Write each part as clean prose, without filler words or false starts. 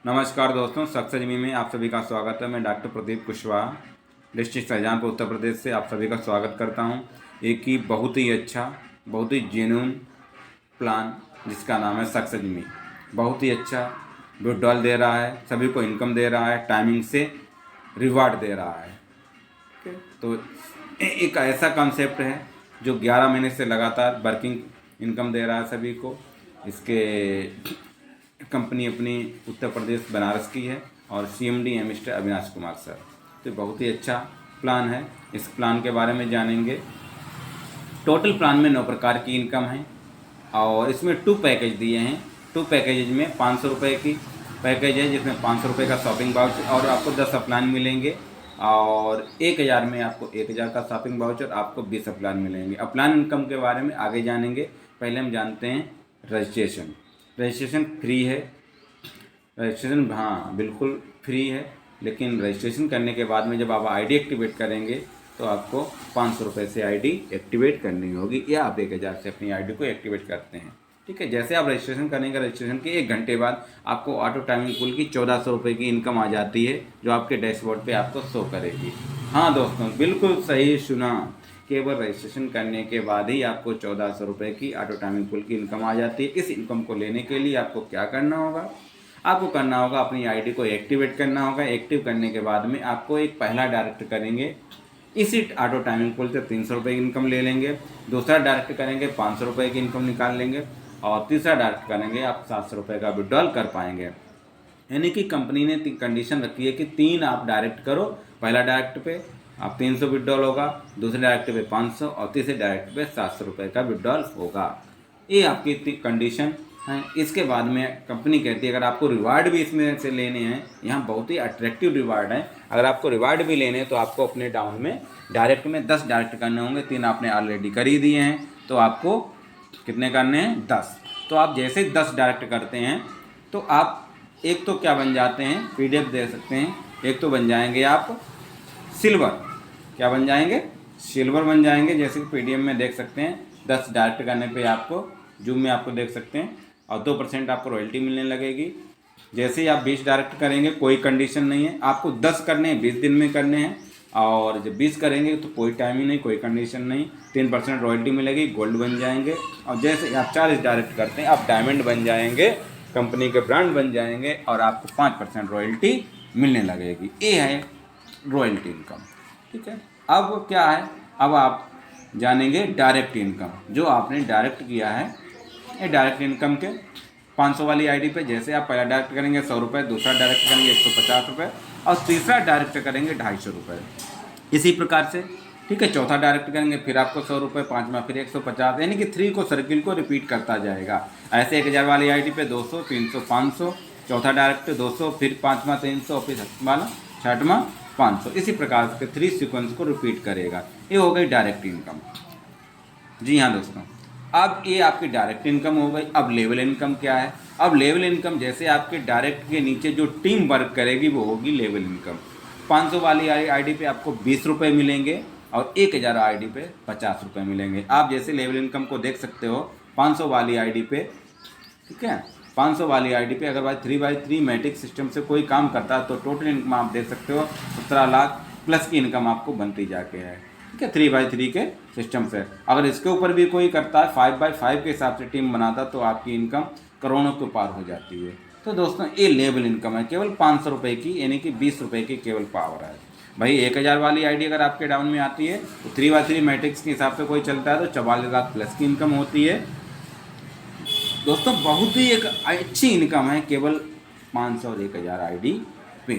नमस्कार दोस्तों, सक्सेस मी में आप सभी का स्वागत है। मैं डॉक्टर प्रदीप कुशवाहा, डिस्ट्रिक्ट शाहजहाँपुर, उत्तर प्रदेश से आप सभी का स्वागत करता हूं। एक ही बहुत ही अच्छा, बहुत ही जेन्युइन प्लान जिसका नाम है सक्सेस मी। बहुत ही अच्छा विड्रॉल दे रहा है, सभी को इनकम दे रहा है, टाइमिंग से रिवार्ड दे रहा है। तो एक ऐसा कॉन्सेप्ट है जो 11 महीने से लगातार वर्किंग इनकम दे रहा है सभी को। इसके कंपनी अपनी उत्तर प्रदेश बनारस की है और CMD है मिस्टर अविनाश कुमार सर। तो बहुत ही अच्छा प्लान है। इस प्लान के बारे में जानेंगे। टोटल प्लान में 9 प्रकार की इनकम है और इसमें 2 पैकेज दिए हैं। 2 पैकेज में 500 रुपये की पैकेज है जिसमें 500 रुपये का शॉपिंग वाउचर और आपको 10 अपलाइन मिलेंगे, और 1000 में आपको 1000 का शॉपिंग वाउचर, आपको 20 अपलाइन मिलेंगे। अपलाइन इनकम के बारे में आगे जानेंगे। पहले हम जानते हैं रजिस्ट्रेशन। रजिस्ट्रेशन फ्री है। रजिस्ट्रेशन हाँ बिल्कुल फ्री है, लेकिन रजिस्ट्रेशन करने के बाद में जब आप आईडी एक्टिवेट करेंगे तो आपको 500 रुपये से आईडी एक्टिवेट करनी होगी, या आप 1000 से अपनी आईडी को एक्टिवेट करते हैं। ठीक है, जैसे आप रजिस्ट्रेशन करेंगे, रजिस्ट्रेशन के 1 घंटे बाद आपको ऑटो टाइमिंग पुल की 1400 रुपये की इनकम आ जाती है, जो आपके डैशबोर्ड पे आपको शो करेगी। हाँ दोस्तों, बिल्कुल सही सुना। केवल रजिस्ट्रेशन करने के बाद ही आपको 1400 रुपये की ऑटो टाइमिंग पुल की इनकम आ जाती है। इस इनकम को लेने के लिए आपको क्या करना होगा? आपको करना होगा अपनी आईडी को एक्टिवेट करना होगा। एक्टिव करने के बाद में आपको एक पहला डायरेक्ट करेंगे, इसी ऑटो टाइमिंग पुल से 300 रुपये की इनकम ले लेंगे। दूसरा डायरेक्ट करेंगे 500 रुपये की इनकम निकाल लेंगे, और तीसरा डायरेक्ट करेंगे आप 700 रुपये का विड्रॉल कर पाएंगे। यानी कि कंपनी ने कंडीशन रखी है कि 3 आप डायरेक्ट करो। पहला डायरेक्ट पे आप 300 विड्रॉल होगा, दूसरे डायरेक्ट पे 500 और तीसरे डायरेक्ट पे 700 रुपये का विड्रॉल होगा। ये आपकी कंडीशन है। इसके बाद में कंपनी कहती है अगर आपको रिवार्ड भी इसमें से लेने हैं, यहाँ बहुत ही अट्रैक्टिव रिवार्ड है। अगर आपको रिवार्ड भी लेने हैं तो आपको अपने डाउन में डायरेक्ट में 10 डायरेक्ट करने होंगे। 3 आपने ऑलरेडी कर ही दिए हैं, तो आपको कितने करने हैं? 10। तो आप जैसे 10 डायरेक्ट करते हैं तो आप एक तो क्या बन जाते हैं, PDF दे सकते हैं। एक तो बन जाएंगे आप सिल्वर। क्या बन जाएंगे? सिल्वर बन जाएंगे। जैसे कि PDF में देख सकते हैं, 10 डायरेक्ट करने पे आपको जूम में आपको देख सकते हैं, और 2% आपको रॉयल्टी मिलने लगेगी। जैसे ही आप 20 डायरेक्ट करेंगे, कोई कंडीशन नहीं है, आपको 10 करने हैं, 20 दिन में करने हैं। और जब 20 करेंगे तो कोई टाइम ही नहीं, कोई कंडीशन नहीं, 3% रॉयल्टी मिलेगी, गोल्ड बन जाएंगे। और जैसे आप 40 डायरेक्ट करते हैं, आप डायमंड बन जाएंगे, कंपनी के ब्रांड बन जाएंगे, और आपको 5% रॉयल्टी मिलने लगेगी। ये है रॉयल्टी इनकम। ठीक है, अब क्या है? अब आप जानेंगे डायरेक्ट इनकम। जो आपने डायरेक्ट किया है, ये डायरेक्ट इनकम के 500 वाली आईडी पे जैसे आप पहला डायरेक्ट करेंगे 100 रुपये, दूसरा डायरेक्ट करेंगे 150 रुपये, और तीसरा डायरेक्ट करेंगे 250 रुपये। इसी प्रकार से ठीक है, चौथा डायरेक्ट करेंगे फिर आपको 100 रुपये, पाँचवा फिर 150, यानी कि 3 को सर्किल को रिपीट करता जाएगा। ऐसे 1000 वाली आईडी पे 200, 300, 500, चौथा डायरेक्ट 200, फिर पाँचवा 300, फिर छठवां 500। इसी प्रकार से 3 सीक्वेंस को रिपीट करेगा। ये हो गई डायरेक्ट इनकम। जी हाँ दोस्तों, अब ये आपकी डायरेक्ट इनकम हो गई। अब लेवल इनकम क्या है? अब लेवल इनकम जैसे आपके डायरेक्ट के नीचे जो टीम वर्क करेगी वो होगी लेवल इनकम। 500 वाली आईडी पे आपको 20 रुपये मिलेंगे, और 1000 आईडी पे 50 रुपये मिलेंगे। आप जैसे लेवल इनकम को देख सकते हो 500 वाली आईडी पे, ठीक है, 500 वाली आईडी पे अगर भाई 3x3 मैट्रिक सिस्टम से कोई काम करता है तो टोटल इनकम आप देख सकते हो 17 लाख प्लस की इनकम आपको बनती जाके है। ठीक है, 3x3 के सिस्टम से। अगर इसके ऊपर भी कोई करता है 5x5 के हिसाब से टीम बनाता तो आपकी इनकम करोड़ों के पार हो जाती है। तो दोस्तों ये लेवल इनकम है, केवल 500 रुपये की, यानी कि 20 रुपये की केवल पावर है। भाई 1000 वाली आईडी अगर आपके डाउन में आती है तो 3x3 मैट्रिक्स के हिसाब से कोई चलता है तो 44 लाख प्लस की इनकम होती है। दोस्तों बहुत ही एक अच्छी इनकम है, केवल 500 और 1000 आईडी पे।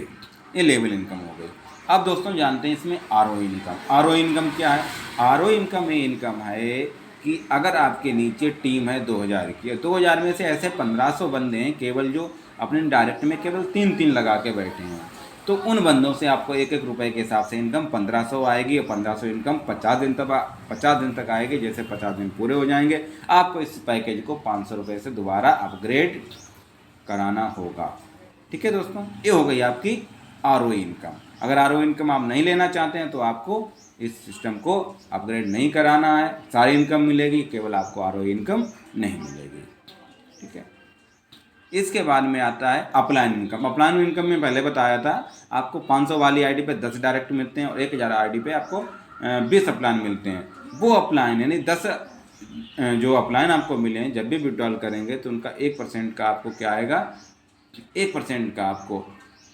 ये लेवल इनकम हो गई। अब दोस्तों जानते हैं इसमें RO इनकम। RO इनकम क्या है? RO इनकम ये इनकम है कि अगर आपके नीचे टीम है 2000 की, 2000 में से ऐसे 1500 बंदे हैं केवल जो अपने डायरेक्ट में केवल 3-3 लगा के बैठे हैं, तो उन बंदों से आपको 1-1 रुपये के हिसाब से इनकम 1500 आएगी, और 1500 इनकम 50 दिन तक आएगी। जैसे 50 दिन पूरे हो जाएंगे, आपको इस पैकेज को 500 रुपये से दोबारा अपग्रेड कराना होगा। ठीक है दोस्तों, ये हो गई आपकी RO इनकम। अगर RO इनकम आप नहीं लेना चाहते हैं तो आपको इस सिस्टम को अपग्रेड नहीं कराना है, सारी इनकम मिलेगी, केवल आपको RO इनकम नहीं मिलेगी। ठीक है, इसके बाद में आता है अपलाइन इनकम। अपलाइन इनकम में पहले बताया था आपको 500 वाली आईडी पे 10 डायरेक्ट मिलते हैं और 1000 आईडी पे आपको 20 अपलाइन मिलते हैं। वो अपलाइन यानी 10 जो अपलाइन आपको मिले हैं, जब भी विड्रॉल करेंगे तो उनका 1% का आपको क्या आएगा, 1% का आपको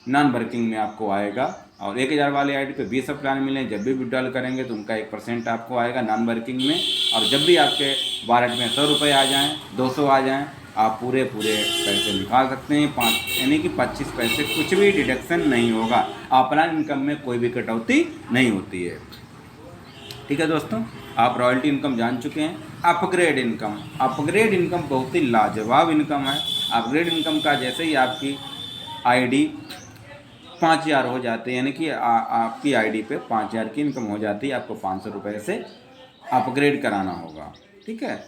नॉन वर्किंग में आपको आएगा। और 1000 वाले आईडी पे 20 अपलाइन मिले, जब भी विड्रॉल करेंगे तो उनका 1% आपको आएगा नॉन वर्किंग में। और जब भी आपके वॉलेट में 100 रुपये आ जाएँ, 200 आ जाएँ, आप पूरे पैसे निकाल सकते हैं। 5 यानी कि 25 पैसे कुछ भी डिडक्शन नहीं होगा। अपलाइन इनकम में कोई भी कटौती नहीं होती है। ठीक है दोस्तों, आप रॉयल्टी इनकम जान चुके हैं। अपग्रेड इनकम, अपग्रेड इनकम बहुत ही लाजवाब इनकम है। अपग्रेड इनकम का जैसे ही आपकी आईडी 5000 हो जाते हैं, यानी कि आपकी आईडी पे 5000 की इनकम हो जाती है, आपको 500 रुपये से अपग्रेड कराना होगा। ठीक है,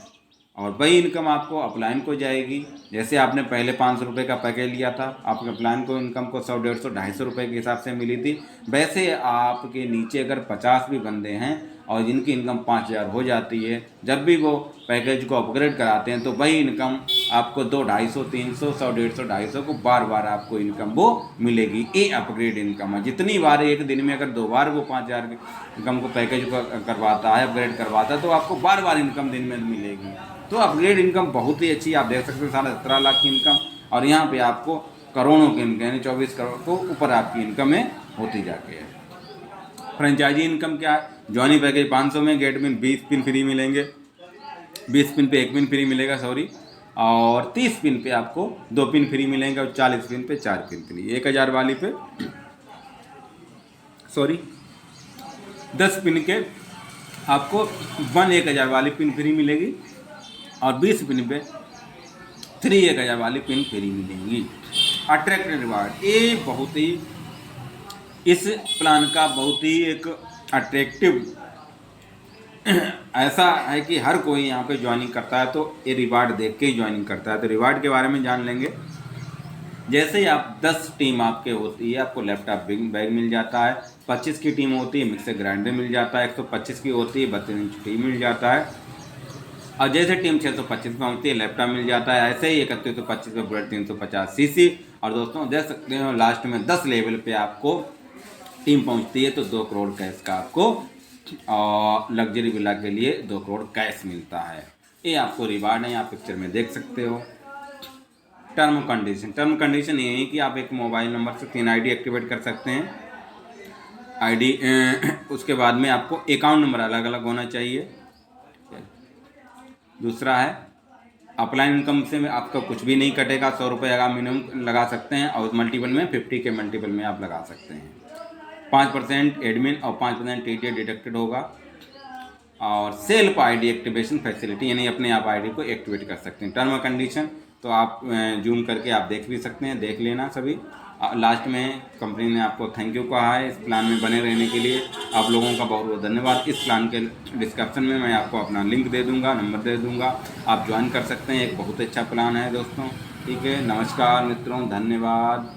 और वही इनकम आपको अपलाइन को जाएगी। जैसे आपने पहले 500 रुपये का पैकेज लिया था, आपके अपलाइन को इनकम को 100, 150, 250 रुपये के हिसाब से मिली थी। वैसे आपके नीचे अगर 50 भी बंदे हैं और जिनकी इनकम 5000 हो जाती है, जब भी वो पैकेज को अपग्रेड कराते हैं तो वही इनकम आपको 200, 250, 300, 100, 150, 250 को बार बार आपको इनकम वो मिलेगी। ये अपग्रेड इनकम है। जितनी बार एक दिन में अगर 2 बार वो 5000 इनकम को पैकेज को करवाता है, अपग्रेड करवाता है, तो आपको बार बार इनकम दिन में मिलेगी। तो अपग्रेड इनकम बहुत ही अच्छी, आप देख सकते हैं 17.5 लाख की इनकम, और यहाँ पे आपको करोड़ों की इनकम यानी 24 करोड़ को ऊपर आपकी इनकमें होती जाती है। फ्रेंचाइजी इनकम क्या है, जॉइनिंग पैकेज 500 में गेट पिन 20 पिन फ्री मिलेंगे, 20 पिन पे 1 पिन फ्री मिलेगा सॉरी, और 30 पिन पे आपको 2 पिन फ्री मिलेंगे और 40 पिन पे 4 पिन फ्री। 1000 वाली पे सॉरी 10 पिन के आपको 1000 वाली पिन फ्री मिलेगी और 20 पिन पे 1000 वाली पिन फ्री मिलेंगी। अट्रैक्टिव रिवार्ड, ये बहुत ही इस प्लान का बहुत ही एक अट्रैक्टिव ऐसा है कि हर कोई यहाँ पे ज्वाइनिंग करता है तो ये रिवार्ड देख के ही ज्वाइनिंग करता है। तो रिवार्ड के बारे में जान लेंगे। जैसे ही आप 10 टीम आपके होती है, आपको लैपटॉप बैग मिल जाता है। 25 की टीम होती है, मिक्सर ग्राइंडर मिल जाता है। 125 की होती है, 32 इंच टीवी मिल जाता है। और जैसे टीम 625 में होती है, लैपटॉप मिल जाता है। ऐसे ही 3125 में बुलेट 350 सीसी। और दोस्तों देख सकते हो लास्ट में 10 लेवल पे आपको टीम पहुंचती है तो 2 करोड़ कैश का आपको और लग्जरी विला के लिए 2 करोड़ कैश मिलता है। ये आपको रिवार्ड है, आप पिक्चर में देख सकते हो। टर्म कंडीशन ये है कि आप एक मोबाइल नंबर से 3 आईडी एक्टिवेट कर सकते हैं। आईडी उसके बाद में आपको अकाउंट नंबर अलग अलग होना चाहिए। दूसरा है अपलाइन इनकम से में आपका कुछ भी नहीं कटेगा। 100 रुपये अगर मिनिमम लगा सकते हैं और मल्टीपल में 50 के मल्टीपल में आप लगा सकते हैं। 5% एडमिन और 5% टीटीए डिडक्टेड होगा। और सेल्फ आईडी एक्टिवेशन फैसिलिटी, यानी अपने आप आईडी को एक्टिवेट कर सकते हैं। टर्म और कंडीशन तो आप जूम करके आप देख भी सकते हैं, देख लेना सभी। लास्ट में कंपनी ने आपको थैंक यू कहा है इस प्लान में बने रहने के लिए। आप लोगों का बहुत बहुत धन्यवाद। इस प्लान के डिस्क्रिप्शन में मैं आपको अपना लिंक दे दूंगा, नंबर दे दूंगा, आप ज्वाइन कर सकते हैं। एक बहुत अच्छा प्लान है दोस्तों। ठीक है, नमस्कार मित्रों, धन्यवाद।